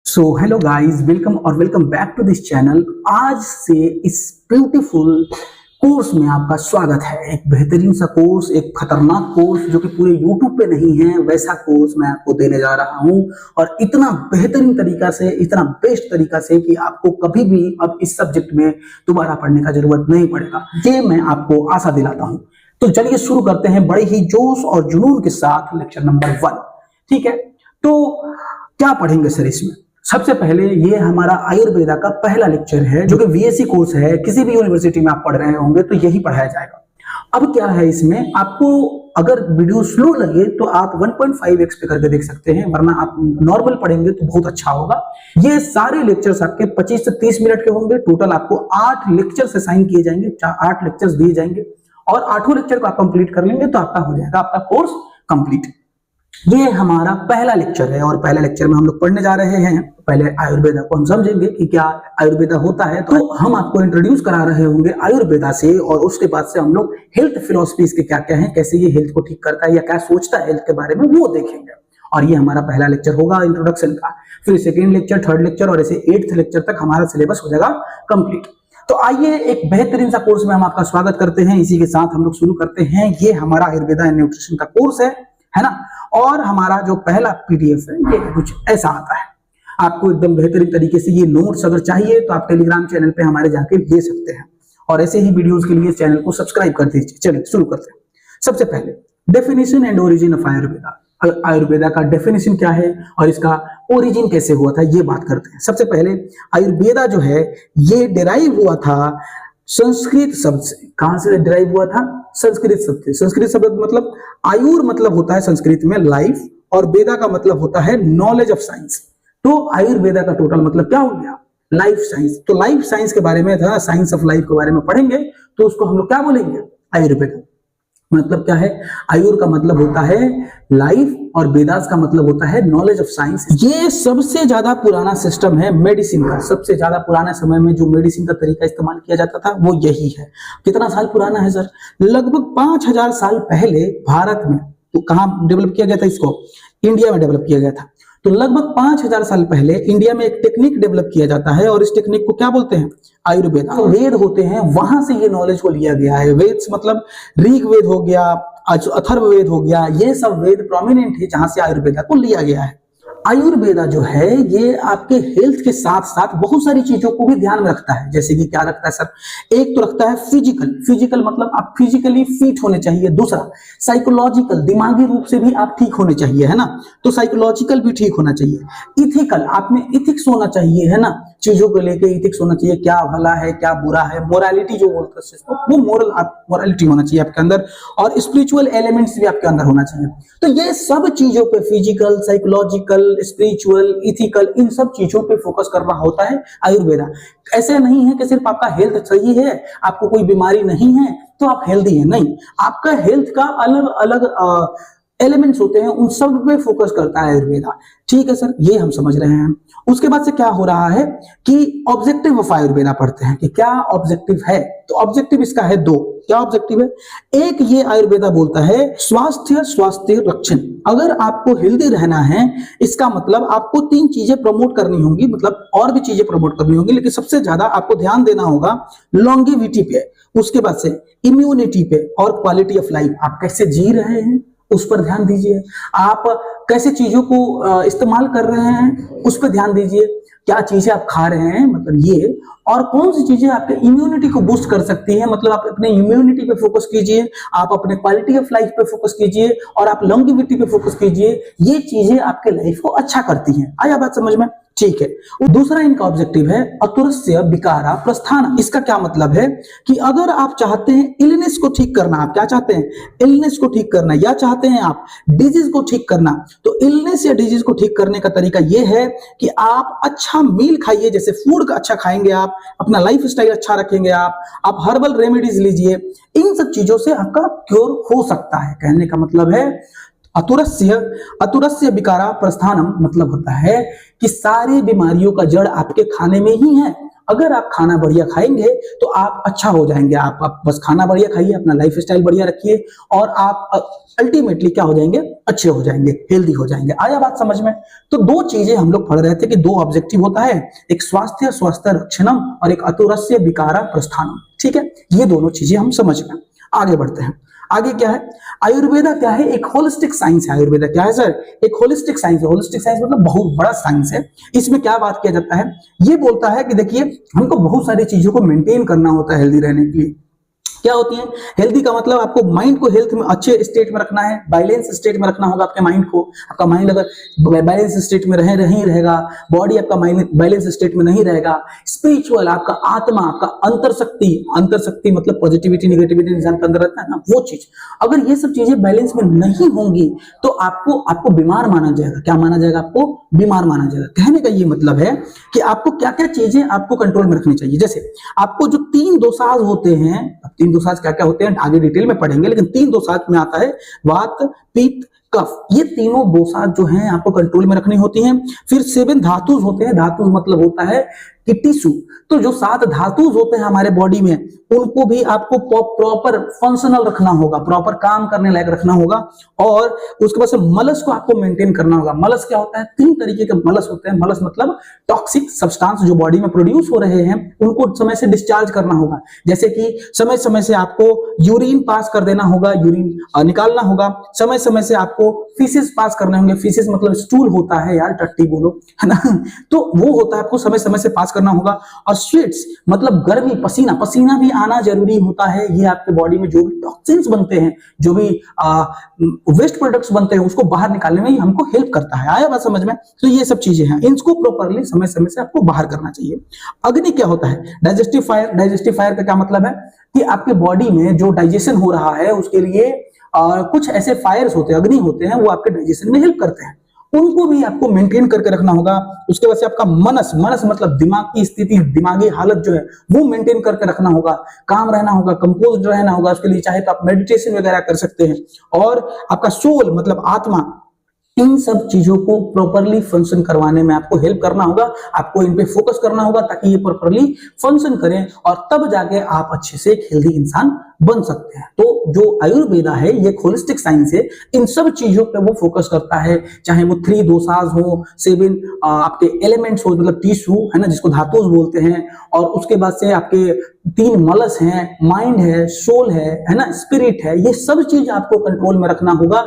Hello guys, welcome back to this channel. आज से इस ब्यूटीफुल कोर्स में आपका स्वागत है। एक बेहतरीन सा कोर्स, एक खतरनाक कोर्स जो कि पूरे यूट्यूब पे नहीं है, वैसा कोर्स मैं आपको देने जा रहा हूं। और इतना बेहतरीन तरीका से, इतना बेस्ट तरीका से कि आपको कभी भी अब इस सब्जेक्ट में दोबारा पढ़ने का जरूरत नहीं पड़ेगा, ये मैं आपको आशा दिलाता हूं। तो चलिए शुरू करते हैं बड़े ही जोश और जुनून के साथ लेक्चर नंबर 1। ठीक है, तो क्या पढ़ेंगे सर इसमें? सबसे पहले ये हमारा आयुर्वेदा का पहला लेक्चर है, जो कि बीएससी कोर्स है। किसी भी यूनिवर्सिटी में आप पढ़ रहे होंगे तो यही पढ़ाया जाएगा। अब क्या है इसमें, आपको अगर वीडियो स्लो लगे तो आप 1.5x पे करके देख सकते हैं, वरना आप नॉर्मल पढ़ेंगे तो बहुत अच्छा होगा। ये सारे लेक्चर्स आपके 25 से 30 मिनट के होंगे। टोटल आपको 8 लेक्चर्स असाइन किए जाएंगे, 8 लेक्चर्स दिए जाएंगे और 8 लेक्चर को आप कंप्लीट कर लेंगे तो आपका हो जाएगा आपका कोर्स कंप्लीट। ये हमारा पहला लेक्चर है और पहले लेक्चर में हम लोग पढ़ने जा रहे हैं। पहले आयुर्वेदा को हम समझेंगे कि क्या आयुर्वेदा होता है, तो हम आपको इंट्रोड्यूस करा रहे होंगे आयुर्वेदा से, और उसके बाद से हम लोग हेल्थ फिलॉसफी इसके क्या क्या है, कैसे ये हेल्थ को ठीक करता है या क्या सोचता है हेल्थ के बारे में, वो देखेंगे। और ये हमारा पहला लेक्चर होगा इंट्रोडक्शन का। फिर सेकेंड लेक्चर, थर्ड लेक्चर और ऐसे 8th लेक्चर तक हमारा सिलेबस हो जाएगा कंप्लीट। तो आइए एक बेहतरीन सा कोर्स में हम आपका स्वागत करते हैं। इसी के साथ हम लोग शुरू करते हैं। ये हमारा आयुर्वेदा एंड न्यूट्रिशन का कोर्स है ना। और हमारा जो पहला पीडीएफ है ये कुछ ऐसा आता है। आपको एकदम बेहतरीन तरीके से ये नोट्स अगर चाहिए तो आप टेलीग्राम चैनल पे हमारे जाके ले सकते हैं, और ऐसे ही वीडियोस के लिए चैनल को सब्सक्राइब कर दीजिए। चलिए शुरू करते हैं। सबसे पहले definition and origin of Ayurveda. Ayurveda का डेफिनेशन क्या है और इसका ओरिजिन कैसे हुआ था, ये बात करते हैं। सबसे पहले आयुर्वेदा जो है ये डिराइव हुआ था संस्कृत शब्द से। कहां से डिराइव हुआ था? संस्कृत शब्द से। संस्कृत शब्द मतलब आयुर मतलब होता है संस्कृत में लाइफ, और वेदा का मतलब होता है नॉलेज ऑफ साइंस। तो आयुर्वेदा का टोटल मतलब क्या हो गया? Life science. तो लाइफ साइंस के बारे में था, साइंस ऑफ लाइफ के बारे में पढ़ेंगे तो उसको हम लोग क्या बोलेंगे? आयुर्वेदा। मतलब क्या है? आयुर का मतलब होता है लाइफ और वेदास का मतलब होता है नॉलेज ऑफ साइंस। ये सबसे ज्यादा पुराना सिस्टम है मेडिसिन का। सबसे ज्यादा पुराने समय में जो मेडिसिन का तरीका इस्तेमाल किया जाता था वो यही है। कितना साल पुराना है सर? लगभग 5000 साल पहले भारत में। तो कहां डेवलप किया गया था इसको? इंडिया में डेवलप किया गया था। तो लगभग 5000 साल पहले इंडिया में एक टेक्निक डेवलप किया जाता है और इस टेक्निक को क्या बोलते हैं? आयुर्वेदा। तो वेद होते हैं, वहां से ये नॉलेज को लिया गया है। वेद मतलब ऋग वेद हो गया, अथर्ववेद हो गया, ये सब वेद प्रोमिनेंट है जहां से आयुर्वेदा को लिया गया है। आयुर्वेदा जो है ये आपके हेल्थ के साथ साथ बहुत सारी चीजों को भी ध्यान में रखता है। जैसे कि क्या रखता है सर? एक तो रखता है फिजिकल मतलब आप फिजिकली फिट होने चाहिए। दूसरा साइकोलॉजिकल, दिमागी रूप से भी आप ठीक होने चाहिए, है ना। तो साइकोलॉजिकल भी ठीक होना चाहिए। इथिकल, आप में इथिक्स होना चाहिए, है ना। चीजों को लेके इथिक्स होना चाहिए, क्या भला है क्या बुरा है। मोरालिटी जो बोलते हैं वो मोरालिटी होना चाहिए आपके अंदर, और स्पिरिचुअल एलिमेंट्स भी आपके अंदर होना चाहिए। तो ये सब चीजों पे, फिजिकल, साइकोलॉजिकल, स्पिरिचुअल, इथिकल, इन सब चीजों पे फोकस कर रहा होता है आयुर्वेदा। ऐसे नहीं है कि सिर्फ आपका हेल्थ सही है, आपको कोई बीमारी नहीं है तो आप हेल्दी हैं, नहीं। आपका हेल्थ का अलग अलग एलिमेंट्स होते हैं, उन सब पे फोकस करता है आयुर्वेदा। ठीक है सर, ये हम समझ रहे हैं। उसके बाद से क्या हो रहा है कि ऑब्जेक्टिव ऑफ आयुर्वेदा पढ़ते हैं कि क्या ऑब्जेक्टिव है। तो ऑब्जेक्टिव इसका है 2। क्या ऑब्जेक्टिव है? एक, ये आयुर्वेदा बोलता है स्वास्थ्य रक्षण। अगर आपको हेल्दी रहना है, इसका मतलब आपको 3 चीजें प्रमोट करनी होंगी, मतलब और भी चीजें प्रमोट करनी होंगी, लेकिन सबसे ज्यादा आपको ध्यान देना होगा लॉन्गेविटी पे, उसके बाद से इम्यूनिटी पे, और क्वालिटी ऑफ लाइफ। आप कैसे जी रहे हैं उस पर ध्यान दीजिए। आप कैसे चीजों को इस्तेमाल कर रहे हैं उस पर ध्यान दीजिए। क्या चीजें आप खा रहे हैं, मतलब ये, और कौन सी चीजें आपके इम्यूनिटी को बूस्ट कर सकती हैं, मतलब आप अपने इम्यूनिटी पे फोकस कीजिए, आप अपने क्वालिटी ऑफ लाइफ पे फोकस कीजिए, और आप लॉन्गेविटी पे फोकस कीजिए। ये चीजें आपके लाइफ को अच्छा करती हैं। आया बात समझ में? ठीक है। और दूसरा इनका ऑब्जेक्टिव है अतुरस्य विकारा प्रस्थान। इसका क्या मतलब है कि अगर आप चाहते हैं इलनेस को ठीक करना, आप क्या चाहते हैं? इलनेस को ठीक करना, या चाहते हैं आप डिजीज को ठीक करना, तो इलनेस या डिजीज को ठीक करने का तरीका यह है कि आप अच्छा मील खाइए। जैसे फूड का अच्छा खाएंगे, आप अपना लाइफ स्टाइल अच्छा रखेंगे, आप हर्बल रेमेडीज लीजिए। इन सब चीजों से आपका क्योर हो सकता है। कहने का मतलब है अतुरस्य विकारा प्रस्थानम, मतलब होता है कि सारी बीमारियों का जड़ आपके खाने में ही है, अगर आप खाना बढ़िया खाएंगे तो आप अच्छा हो जाएंगे। आप बस खाना बढ़िया खाइए, अपना लाइफ स्टाइल बढ़िया रखिए और आप अल्टीमेटली क्या हो जाएंगे, अच्छे हो जाएंगे, हेल्दी हो जाएंगे। आया बात समझ में? तो दो चीजें हम लोग पढ़ रहे थे कि दो ऑब्जेक्टिव होता है, एक स्वास्थ्य स्वास्थ्य रक्षणम और एक अतुरस्य विकारा प्रस्थानम। ठीक है, ये दोनों चीजें हम समझ गए। आगे बढ़ते हैं। आगे क्या है? आयुर्वेदा क्या है? एक होलिस्टिक साइंस है। आयुर्वेदा क्या है सर? एक होलिस्टिक साइंस है। होलिस्टिक साइंस मतलब बहुत बड़ा साइंस है। इसमें क्या बात किया जाता है? ये बोलता है कि देखिए, हमको बहुत सारी चीजों को मेंटेन करना होता है हेल्दी रहने के लिए। क्या होती है हेल्दी का मतलब? आपको माइंड को हेल्थ में अच्छे स्टेट में रखना है, बैलेंस स्टेट में रखना होगा आपके माइंड को। आपका माइंड अगर बैलेंस स्टेट में नहीं रहेगा, बॉडी आपका माइंड बैलेंस स्टेट में नहीं रहेगा, स्पिरिचुअल आपका आत्मा, आपका अंतर शक्ति मतलब पॉजिटिविटी निगेटिविटी इंसान के अंदर रहता है ना, वो चीज अगर ये सब चीजें बैलेंस में नहीं होंगी तो आपको बीमार माना जाएगा। क्या माना जाएगा? आपको बीमार माना जाएगा। कहने का ये मतलब है कि आपको क्या क्या चीजें आपको कंट्रोल में रखनी चाहिए। जैसे आपको जो 3 दोषाज होते हैं, 3 दोषाज क्या क्या होते हैं आगे डिटेल में पढ़ेंगे, लेकिन 3 दोषाज में आता है वात, पित्त, कफ। ये तीनों दोषाज जो हैं आपको कंट्रोल में रखनी होती हैं। फिर 7 धातुज होते हैं। धातु मतलब होता है कि टिश्यू। तो जो 7 धातुज होते हैं हमारे बॉडी में, उनको भी आपको प्रॉपर फंक्शनल रखना होगा, प्रॉपर काम करने लायक रखना होगा। और उसके बाद से मलस को आपको मेंटेन करना होगा। मलस क्या होता है? 3 तरीके के मलस होते हैं। मलस मतलब टॉक्सिक सब्सटेंस जो बॉडी में प्रोड्यूस हो रहे हैं, उनको समय से डिस्चार्ज करना होगा। जैसे कि समय समय से आपको यूरिन पास कर देना होगा, यूरिन निकालना होगा। समय समय से आपको फीसेस पास करने होंगे। फीसेस मतलब स्टूल होता है यार, टट्टी बोलो, है ना? तो वो होता है, आपको समय समय से पास करना होगा। और स्वेट्स मतलब गर्मी, पसीना भी आना जरूरी होता है। ये आपके बॉडी में जो भी टॉक्सिन्स बनते हैं, जो भी वेस्ट प्रोडक्ट्स बनते हैं, उसको बाहर निकालने में हमको हेल्प करता है। आया बात समझ में? तो ये सब चीजें हैं, इनको प्रॉपरली समय समय से आपको बाहर करना चाहिए। अग्नि क्या होता है? Digestive fire. डाइजेस्टिव फायर का क्या मतलब है कि आपके बॉडी में जो डाइजेशन हो रहा है उसके लिए कुछ ऐसे फायर्स होते हैं, अग्नि होते हैं, वो आपके डाइजेशन में हेल्प करते हैं। उनको भी आपको मेंटेन करके रखना होगा। उसके बाद से आपका मनस मतलब दिमाग की स्थिति, दिमागी हालत जो है वो मेंटेन करके रखना होगा। काम रहना होगा, कंपोज्ड रहना होगा। उसके लिए चाहे तो आप मेडिटेशन वगैरह कर सकते हैं। और आपका सोल मतलब आत्मा, इन सब चीजों को प्रॉपरली फंक्शन करवाने में आपको हेल्प करना होगा। आपको इन पे फोकस करना होगा ताकि ये प्रॉपरली फंक्शन करें और तब जाके आप अच्छे से एक हेल्दी इंसान बन सकते हैं। तो जो आयुर्वेदा है ये होलिस्टिक साइंस है। इन सब चीजों पे वो फोकस करता है, चाहे वो 3 दोषाज हो, 7 आपके एलिमेंट्स हो, मतलब टिश्यू है ना, जिसको धातुज बोलते हैं, और उसके बाद से आपके 3 मलस हैं, माइंड है, सोल है ना, स्पिरिट है। ये सब चीज आपको कंट्रोल में रखना होगा।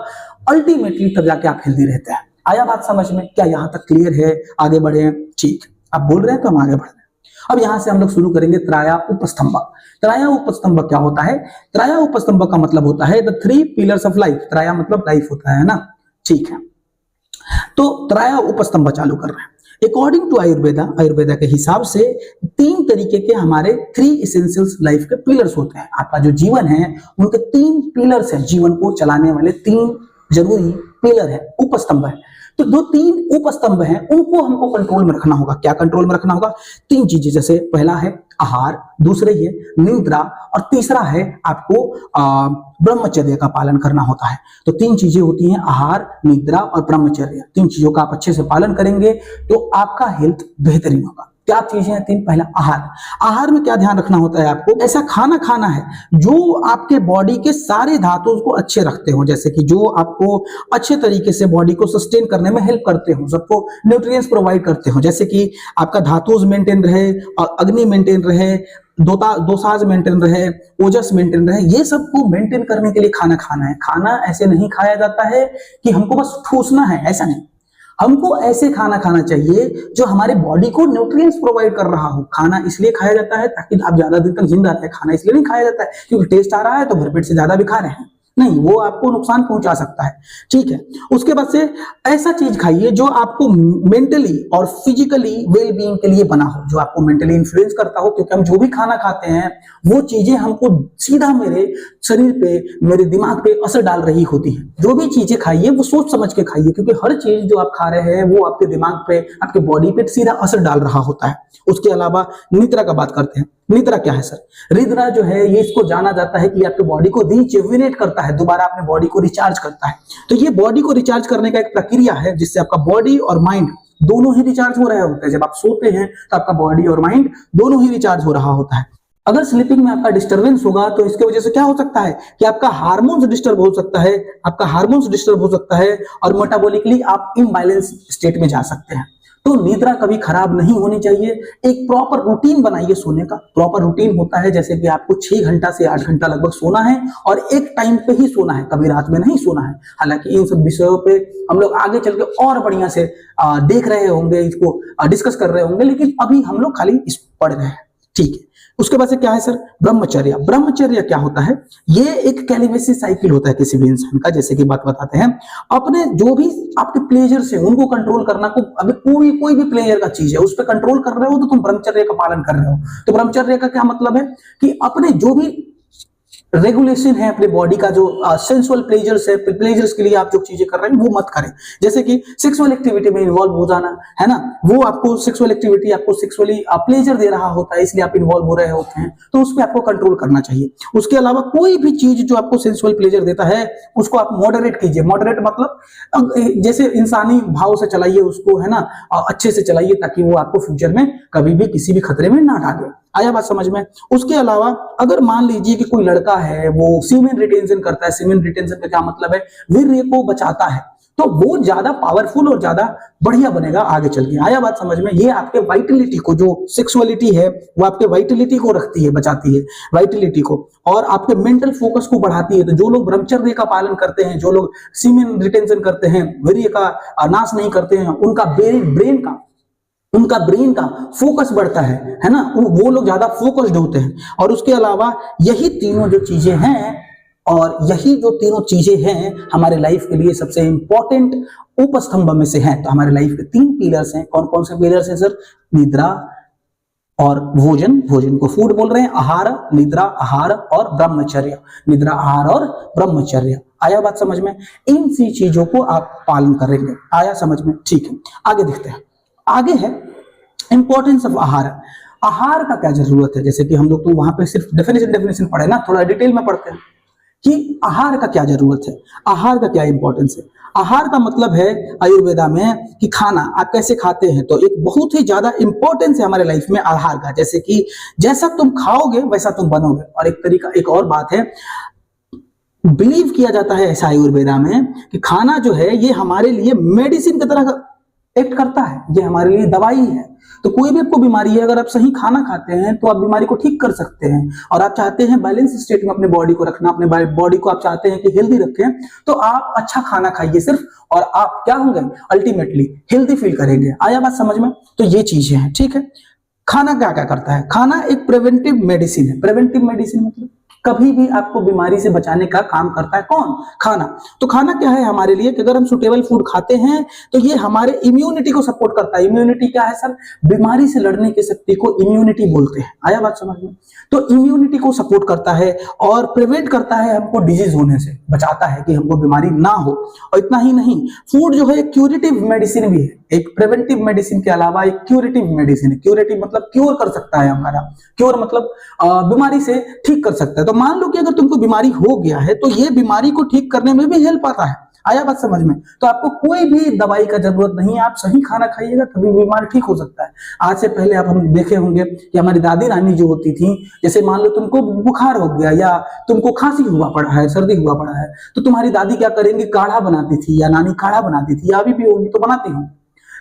अल्टीमेटली तब जाके आप हेल्दी रहते हैं। आया बात समझ में? क्या यहां तक क्लियर है? आगे बढ़े? ठीक, आप बोल रहे हैं तो हम आगे बढ़ रहे हैं। अब यहां से हम लोग शुरू करेंगे त्राया उपस्तंभ। त्राया उपस्तंभ क्या होता है? त्राया उपस्तंभ का मतलब होता है द 3 पिलर्स ऑफ लाइफ। त्राया मतलब लाइफ होता है ना, ठीक है। तो त्राया उपस्तंभ चालू कर रहे हैं। अकॉर्डिंग टू आयुर्वेदा के हिसाब से 3 तरीके के हमारे 3 एसेंशियल्स लाइफ के पिलर्स होते हैं। आपका जो जीवन है उनके 3 पिलर्स हैं, जीवन को चलाने वाले 3 जरूरी पिलर है, उपस्तंभ है। तो जो 3 उपस्तंभ हैं उनको हमको कंट्रोल में रखना होगा। क्या कंट्रोल में रखना होगा? 3 चीजें, जैसे पहला है आहार, दूसरे है निद्रा और तीसरा है आपको ब्रह्मचर्य का पालन करना होता है। तो 3 चीजें होती हैं, आहार, निद्रा और ब्रह्मचर्य। 3 चीजों का आप अच्छे से पालन करेंगे तो आपका हेल्थ बेहतरीन होगा। क्या चीजें हैं 3? पहला आहार। आहार में क्या ध्यान रखना होता है? आपको ऐसा खाना खाना है जो आपके बॉडी के सारे धातुओं को अच्छे रखते हो, जैसे कि जो आपको अच्छे तरीके से बॉडी को सस्टेन करने में हेल्प करते हो, सबको न्यूट्रिएंट्स प्रोवाइड करते हो। जैसे कि आपका धातुज मेंटेन रहे और अग्नि मेंटेन रहे, दोषाज मेंटेन रहे, ओजस मेंटेन रहे। ये सबको मेंटेन करने के लिए खाना खाना है। खाना ऐसे नहीं खाया जाता है कि हमको बस ठूसना है, ऐसा नहीं। हमको ऐसे खाना खाना चाहिए जो हमारे बॉडी को न्यूट्रिएंट्स प्रोवाइड कर रहा हो। खाना इसलिए खाया जाता है ताकि आप ज्यादा दिन तक जिंदा रहे। खाना इसलिए नहीं खाया जाता है क्योंकि टेस्ट आ रहा है तो भरपेट से ज्यादा भी खा रहे हैं, नहीं, वो आपको नुकसान पहुंचा सकता है। ठीक है, उसके बाद से ऐसा चीज खाइए जो आपको मेंटली और फिजिकली वेल बीइंग के लिए बना हो, जो आपको मेंटली इन्फ्लुएंस करता हो। क्योंकि हम जो भी खाना खाते हैं वो चीजें हमको सीधा मेरे शरीर पे, मेरे दिमाग पे असर डाल रही होती हैं। जो भी चीजें खाइए वो सोच समझ के खाइए, क्योंकि हर चीज जो आप खा रहे हैं वो आपके दिमाग पे, आपके बॉडी पे सीधा असर डाल रहा होता है। उसके अलावा निद्रा का बात करते हैं। निद्रा क्या है सर? निद्रा जो है ये इसको जाना जाता है कि आपके बॉडी को रिजुविनेट करता है, दोबारा अपने बॉडी को रिचार्ज करता है। तो ये बॉडी को रिचार्ज करने का एक प्रक्रिया है जिससे आपका बॉडी और माइंड दोनों ही रिचार्ज हो रहे होते हैं। जब आप सोते हैं तो आपका बॉडी और माइंड दोनों ही रिचार्ज हो रहा होता है। अगर स्लीपिंग में आपका डिस्टरबेंस होगा तो इसके वजह से क्या हो सकता है कि आपका हार्मोन्स डिस्टर्ब हो सकता है, आपका हार्मोन्स डिस्टर्ब हो सकता है और मेटाबॉलिकली आप इम्बैलेंस स्टेट में जा सकते हैं। तो निद्रा कभी खराब नहीं होनी चाहिए। एक प्रॉपर रूटीन बनाइए सोने का। प्रॉपर रूटीन होता है जैसे कि आपको 6 घंटा से 8 घंटा लगभग सोना है और एक टाइम पे ही सोना है, कभी रात में नहीं सोना है। हालांकि इन सब विषयों पे हम लोग आगे चल के और बढ़िया से देख रहे होंगे, इसको डिस्कस कर रहे होंगे, लेकिन अभी हम लोग खाली इस पढ़ रहे हैं, ठीक है। उसके बाद से क्या है सर, ब्रह्मचर्य। ब्रह्मचर्य क्या होता है, ये एक कैलिब्रेशन साइकिल होता है किसी भी इंसान का। जैसे कि बात बताते हैं, अपने जो भी आपके प्लेजर्स है उनको कंट्रोल करना को, अभी कोई भी प्लेजर का चीज है उस पर कंट्रोल कर रहे हो तो तुम ब्रह्मचर्य का पालन कर रहे हो। तो ब्रह्मचर्य का क्या मतलब है कि अपने जो भी रेगुलेशन है अपने बॉडी का, जो सेंसुअल प्लेजर्स है, प्लेजर्स के लिए आप जो चीजें कर रहे हैं वो मत करें। जैसे कि सेक्सुअल एक्टिविटी में इन्वॉल्व हो जाना, है ना, वो आपको सेक्सुअल एक्टिविटी आपको सेक्सुअली प्लेजर दे रहा होता है, इसलिए आप इन्वॉल्व हो रहे होते हैं, तो उस पर आपको कंट्रोल करना चाहिए। उसके अलावा कोई भी चीज जो आपको सेंसुअल प्लेजर देता है उसको आप मॉडरेट कीजिए। मॉडरेट मतलब जैसे इंसानी भाव से चलाइए उसको, है ना, अच्छे से चलाइए ताकि वो आपको फ्यूचर में कभी भी किसी भी खतरे में ना डाले। आया बात समझ में। उसके अलावा अगर मान लीजिए कि कोई लड़का है वो सीमेन रिटेंशन करता है, सीमेन रिटेंशन का क्या मतलब है, वीर्य को बचाता है, तो वो ज्यादा पावरफुल और ज्यादा बढ़िया बनेगा आगे चल के। आया बात समझ में। ये आपके वाइटलिटी को, जो सेक्सुअलिटी है वो आपके वाइटलिटी को रखती है, बचाती है वाइटलिटी को, और आपके मेंटल फोकस को बढ़ाती है। तो जो लोग ब्रह्मचर्य का पालन करते हैं, जो लोग सीमेन रिटेंशन करते हैं, वीर्य का नाश नहीं करते हैं, उनका ब्रेन का फोकस बढ़ता है ना, वो लोग ज्यादा फोकस्ड होते हैं। और उसके अलावा यही तीनों जो चीजें हैं, और यही जो तीनों चीजें हैं हमारे लाइफ के लिए सबसे इंपॉर्टेंट उपस्तंभ में से हैं। तो हमारे लाइफ के 3 पिलर्स हैं। कौन कौन से पिलर्स हैं सर? निद्रा और भोजन, भोजन को फूड बोल रहे हैं, आहार, निद्रा, आहार और ब्रह्मचर्य, निद्रा, आहार और ब्रह्मचर्य। आया बात समझ में। इन सी चीजों को आप पालन करेंगे। आया समझ में, ठीक है। आगे देखते हैं। आगे है इंपॉर्टेंस ऑफ आहार। आहार का क्या जरूरत है, जैसे कि हम लोग तो वहां पे सिर्फ डेफिनेशन पढ़े ना, थोड़ा डिटेल में पढ़ते हैं कि आहार का क्या जरूरत है, आहार का क्या इंपॉर्टेंस है। आहार का मतलब है आयुर्वेदा में कि खाना आप कैसे खाते हैं, तो एक बहुत ही ज्यादा इंपॉर्टेंस है हमारे लाइफ में आहार का। जैसे कि जैसा तुम खाओगे वैसा तुम बनोगे। और एक और बात है, बिलीव किया जाता है ऐसा आयुर्वेदा में कि खाना जो है ये हमारे लिए मेडिसिन की तरह एक्ट करता है, ये हमारे लिए दवाई है। तो कोई भी आपको बीमारी है, अगर आप सही खाना खाते हैं तो आप बीमारी को ठीक कर सकते हैं। और आप चाहते हैं बैलेंस स्टेट में अपने बॉडी को रखना, अपने बॉडी को आप चाहते हैं कि हेल्दी रखें, तो आप अच्छा खाना खाइए सिर्फ, और आप क्या होंगे, अल्टीमेटली हेल्दी फील करेंगे। आया बात समझ में। तो ये चीजें हैं, ठीक है। खाना क्या क्या करता है, खाना एक प्रिवेंटिव मेडिसिन है। प्रिवेंटिव मेडिसिन मतलब कभी भी आपको बीमारी से बचाने का काम करता है। कौन? खाना। तो खाना क्या है हमारे लिए कि अगर हम सुटेबल फूड खाते हैं तो ये हमारे इम्यूनिटी को सपोर्ट करता है। इम्यूनिटी क्या है सर? बीमारी से लड़ने की शक्ति को इम्यूनिटी बोलते हैं। आया बात समझ में। तो इम्यूनिटी को सपोर्ट करता है और प्रिवेंट करता है हमको डिजीज होने से, बचाता है कि हमको बीमारी ना हो। और इतना ही नहीं, फूड जो है एक क्यूरेटिव मेडिसिन भी है। एक प्रिवेंटिव मेडिसिन के अलावा एक क्यूरेटिव मेडिसिन है। क्यूरेटिव मतलब क्योर कर सकता है हमारा, क्योर मतलब बीमारी से ठीक कर सकता है। तो मान लो कि अगर तुमको बीमारी हो गया है तो ये बीमारी को ठीक करने में भी हेल्प आता है। आया बात समझ में। तो आपको कोई भी दवाई का जरूरत नहीं है, आप सही खाना खाइएगा तभी बीमारी ठीक हो सकता है। आज से पहले आप हम देखे होंगे कि हमारी दादी रानी जो होती थी, जैसे मान लो तुमको बुखार हो गया या तुमको खांसी हुआ पड़ा है, सर्दी हुआ पड़ा है, तो तुम्हारी दादी क्या करेंगी, काढ़ा बनाती थी, या नानी काढ़ा बनाती थी, या अभी भी होगी तो बनाती हूँ।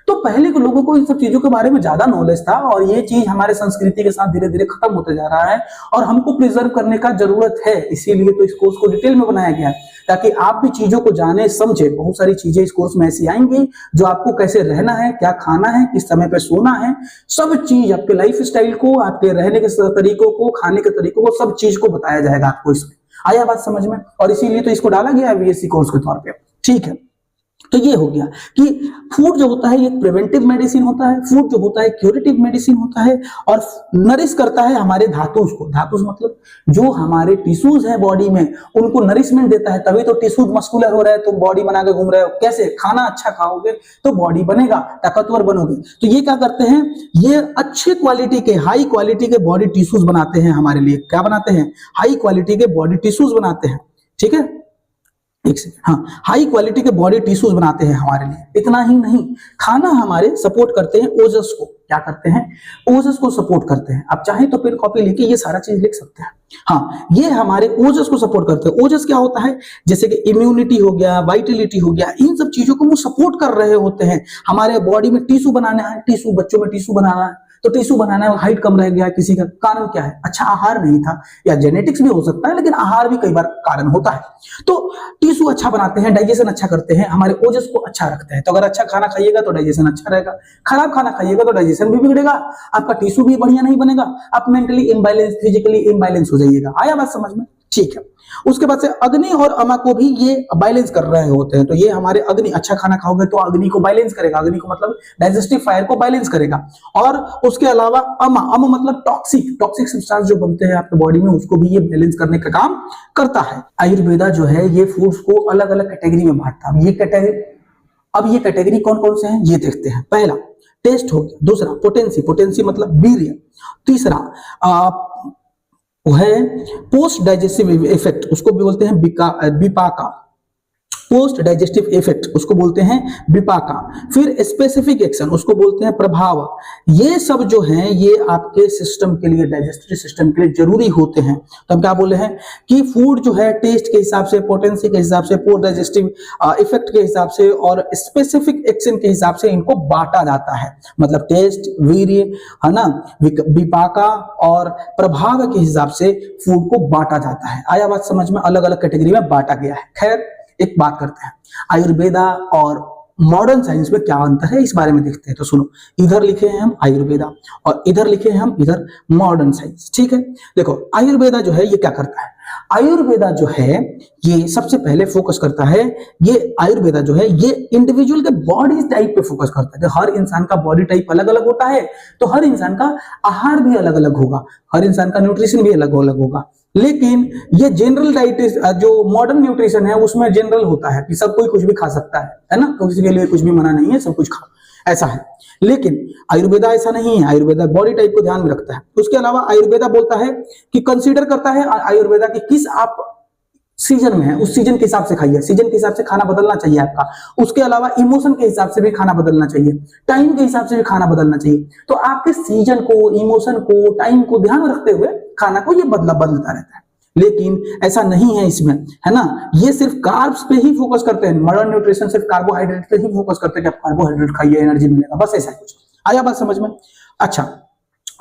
तो पहले के लोगों को इन सब चीजों के बारे में ज्यादा नॉलेज था, और ये चीज हमारे संस्कृति के साथ धीरे धीरे खत्म होते जा रहा है, और हमको प्रिजर्व करने का जरूरत है। इसीलिए तो इस कोर्स को डिटेल में बनाया गया है, ताकि आप भी चीजों को जाने समझे। बहुत सारी चीजें इस कोर्स में ऐसी आएंगी जो आपको कैसे रहना है, क्या खाना है, किस समय पे सोना है, सब चीज आपके लाइफ स्टाइल को, आपके रहने के तरीकों को, खाने के तरीकों को, सब चीज को बताया जाएगा आपको इसमें। आया बात समझ में। और इसीलिए तो इसको डाला गया है बीएससी कोर्स के तौर पे, ठीक है। तो ये हो गया कि फूड जो होता है ये प्रिवेंटिव मेडिसिन होता है, फूड जो होता है क्यूरेटिव मेडिसिन होता है, और नरिश करता है हमारे धातुस को। धातुस मतलब जो हमारे टिश्यूज है बॉडी में, उनको नरिशमेंट देता है, तभी तो टिश्यूज मस्कुलर हो रहा है, तुम बॉडी बना के घूम रहे हो। कैसे? खाना अच्छा खाओगे तो बॉडी बनेगा, ताकतवर बनोगे। तो ये क्या करते हैं, ये अच्छे क्वालिटी के, हाई क्वालिटी के बॉडी टिश्यूज बनाते हैं हमारे लिए। क्या बनाते हैं? हाई क्वालिटी के बॉडी टिश्यूज बनाते हैं, ठीक है। एक सेकंड, हाँ, हाई क्वालिटी के बॉडी टिश्यूज बनाते हैं हमारे लिए। इतना ही नहीं, खाना हमारे सपोर्ट करते हैं ओजस को। क्या करते हैं? ओजस को सपोर्ट करते हैं। आप चाहें तो फिर कॉपी लेके ये सारा चीज लिख सकते हैं। हाँ, ये हमारे ओजस को सपोर्ट करते हैं। ओजस क्या होता है? जैसे कि इम्यूनिटी हो गया, वाइटलिटी हो गया, इन सब चीजों को वो सपोर्ट कर रहे होते हैं। हमारे बॉडी में टिश्यू बनाना है, टिश्यू, बच्चों में टिश्यू बनाना है, तो टिश्यू बनाना है, हाइट कम रह गया किसी का, कारण क्या है? अच्छा आहार नहीं था, या जेनेटिक्स भी हो सकता है, लेकिन आहार भी कई बार कारण होता है। तो टिश्यू अच्छा बनाते हैं, डाइजेशन अच्छा करते हैं, हमारे ओजस को अच्छा रखते हैं। तो अगर अच्छा खाना खाइएगा तो डाइजेशन अच्छा रहेगा, खराब खाना खाइएगा तो डाइजेशन भी बिगड़ेगा, आपका टिश्यू भी बढ़िया नहीं बनेगा, आप मेंटली इम्बैलेंस, फिजिकली इम्बैलेंस हो जाइएगा। आया बात समझ में? ठीक है। उसके बाद से अग्नि और अमा को भी ये बैलेंस कर रहे होते हैं। तो ये हमारे अग्नि, अच्छा खाना खाओगे तो अग्नि को बैलेंस करेगा, अग्नि को मतलब डाइजेस्टिव फायर को बैलेंस करेगा। और उसके अलावा अमा मतलब टॉक्सिक सब्सटेंस जो बनते हैं आपके बॉडी में, उसको भी ये बैलेंस करने का काम करता है। आयुर्वेदा जो है ये फूड्स को अलग अलग कैटेगरी में बांटता है। ये कैटेगरी कौन कौन से हैं ये देखते हैं। पहला टेस्ट हो गया, दूसरा पोटेंसी मतलब वीर्य, तीसरा वो है पोस्ट डाइजेस्टिव इफेक्ट, उसको भी बोलते हैं विपाका। पोस्ट डाइजेस्टिव इफेक्ट उसको बोलते हैं विपाका। फिर स्पेसिफिक एक्शन उसको बोलते हैं प्रभाव। ये सब जो हैं ये आपके सिस्टम के लिए, डाइजेस्टिव सिस्टम के लिए जरूरी होते हैं। तो हम क्या बोले हैं कि फूड जो है टेस्ट के हिसाब से, पोटेंसी के हिसाब से, पोस्ट डाइजेस्टिव इफेक्ट के हिसाब से और स्पेसिफिक एक्शन के हिसाब से इनको बांटा जाता है। मतलब टेस्ट, वीर्य, है ना, विपाका और प्रभाव के हिसाब से फूड को बांटा जाता है। आया बात समझ में? अलग अलग कैटेगरी में बांटा गया है। खैर एक बात करते हैं, आयुर्वेदा और मॉडर्न साइंस में क्या अंतर है इस बारे में देखते हैं। तो सुनो, इधर लिखे हैं हम आयुर्वेदा और इधर लिखे हैं हम इधर मॉडर्न साइंस। ठीक है, देखो आयुर्वेदा जो है ये क्या करता है? आयुर्वेदा जो है ये सबसे पहले फोकस करता है, ये आयुर्वेदा जो है ये इंडिविजुअल के बॉडी टाइप पे फोकस करता है कि हर इंसान का बॉडी टाइप अलग अलग होता है, तो हर इंसान का आहार भी अलग अलग होगा, हर इंसान का न्यूट्रिशन भी अलग अलग होगा। लेकिन ये जनरल डाइट, जो मॉडर्न न्यूट्रिशन है उसमें जनरल होता है कि सब कोई कुछ भी खा सकता है ना, किसी के लिए कुछ भी मना नहीं है, सब कुछ खाओ, ऐसा है। लेकिन आयुर्वेदा ऐसा नहीं है, आयुर्वेदा बॉडी टाइप को ध्यान में रखता है। उसके अलावा आयुर्वेदा बोलता है कि कंसीडर करता है आयुर्वेदा कि किस आप सीजन में है, उस सीजन के हिसाब से खाइए, सीजन के हिसाब से खाना बदलना चाहिए आपका। उसके अलावा इमोशन के हिसाब से भी खाना बदलना चाहिए, टाइम के हिसाब से भी खाना बदलना चाहिए। तो आपके सीजन को, इमोशन को, टाइम को ध्यान में रखते हुए खाना को ये बदलता रहता है। लेकिन ऐसा नहीं है इसमें, है ना, ये सिर्फ कार्ब्स पे ही फोकस करते हैं। मॉडर्न न्यूट्रिशन सिर्फ कार्बोहाइड्रेट पे ही फोकस करते हैं कि आप कार्बोहाइड्रेट खाइए, एनर्जी मिलेगा, बस ऐसा कुछ। आया बात समझ में? अच्छा,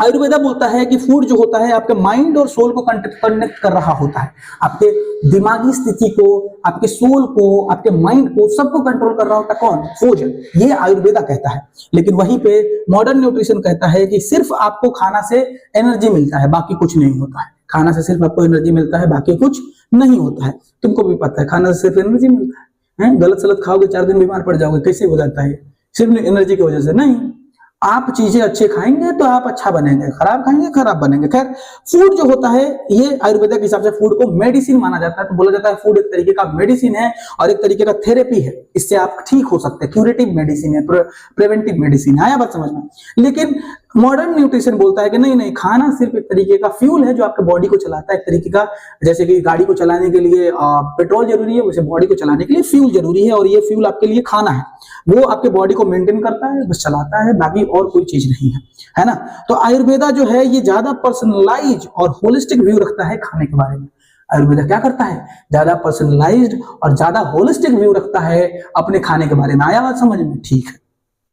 आयुर्वेदा बोलता है कि फूड जो होता है आपके माइंड और सोल को कनेक्ट कर रहा होता है, आपके दिमागी स्थिति को, आपके सोल को, आपके माइंड को, सबको कंट्रोल कर रहा होता है कौन? भोजन। ये आयुर्वेदा कहता है। लेकिन वहीं पे मॉडर्न न्यूट्रिशन कहता है कि सिर्फ आपको खाना से एनर्जी मिलता है, बाकी कुछ नहीं होता है। खाना से सिर्फ आपको एनर्जी मिलता है, बाकी कुछ नहीं होता है। तुमको भी पता है खाना से सिर्फ एनर्जी मिलता है। गलत सलत खाओगे 4 दिन बीमार पड़ जाओगे, कैसे हो जाता है? सिर्फ एनर्जी की वजह से नहीं। आप चीजें अच्छे खाएंगे तो आप अच्छा बनेंगे, खराब खाएंगे खराब बनेंगे। खैर, फूड जो होता है ये आयुर्वेदा के हिसाब से फूड को मेडिसिन माना जाता है। तो बोला जाता है फूड एक तरीके का मेडिसिन है और एक तरीके का थेरेपी है, इससे आप ठीक हो सकते हैं, क्यूरेटिव मेडिसिन है, प्रिवेंटिव मेडिसिन है। आया बात समझ में? लेकिन मॉडर्न न्यूट्रिशन बोलता है कि नहीं, खाना सिर्फ एक तरीके का फ्यूल है जो आपके बॉडी को चलाता है। एक तरीके का, जैसे कि गाड़ी को चलाने के लिए पेट्रोल जरूरी है, वैसे बॉडी को चलाने के लिए फ्यूल जरूरी है, और ये फ्यूल आपके लिए खाना है। वो आपके बॉडी को मेंटेन करता है, बस चलाता है, बाकी और कोई चीज नहीं है ना। तो आयुर्वेदा जो है ये ज्यादा पर्सनलाइज और होलिस्टिक व्यू रखता है खाने के बारे में। आयुर्वेदा क्या करता है? ज्यादा पर्सनलाइज्ड और ज्यादा होलिस्टिक व्यू रखता है अपने खाने के बारे में। आया बात समझ में? ठीक है।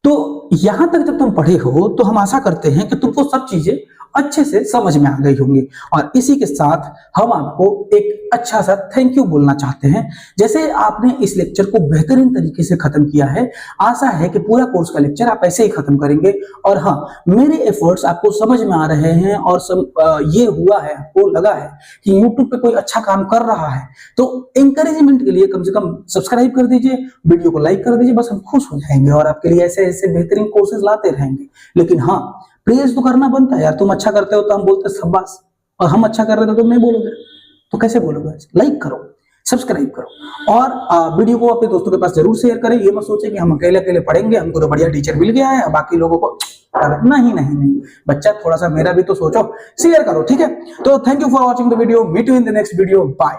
तो यहां तक जब तुम पढ़े हो तो हम आशा करते हैं कि तुमको सब चीजें अच्छे से समझ में आ गई होंगी। और इसी के साथ हम आपको एक अच्छा सा थैंक यू बोलना चाहते हैं। जैसे आपने इस लेक्चर को बेहतरीन तरीके से खत्म किया है, आशा है कि पूरा कोर्स का लेक्चर आप ऐसे ही खत्म करेंगे। और हाँ, मेरे एफर्ट्स आपको समझ में आ रहे हैं और ये हुआ है, आपको लगा है कि YouTube पे कोई अच्छा काम कर रहा है, तो एंकरेजमेंट के लिए कम से कम सब्सक्राइब कर दीजिए, वीडियो को लाइक कर दीजिए, बस हम खुश हो जाएंगे और आपके लिए ऐसे ऐसे बेहतरीन कोर्सेज लाते रहेंगे। लेकिन हाँ, प्रेज तो करना बनता है यार। तुम अच्छा करते हो तो हम बोलते शाबाश, और हम अच्छा कर रहे थे तो तुम नहीं बोलोगे, तो कैसे बोलोगे? लाइक करो, सब्सक्राइब करो और वीडियो को अपने दोस्तों के पास जरूर शेयर करें। ये मत सोचे कि हम अकेले अकेले पढ़ेंगे, हमको तो बढ़िया टीचर मिल गया है, बाकी लोगों को नहीं, बच्चा थोड़ा सा मेरा भी तो सोचो, शेयर करो, ठीक है। तो thank you for watching the video, meet you in the next video, bye.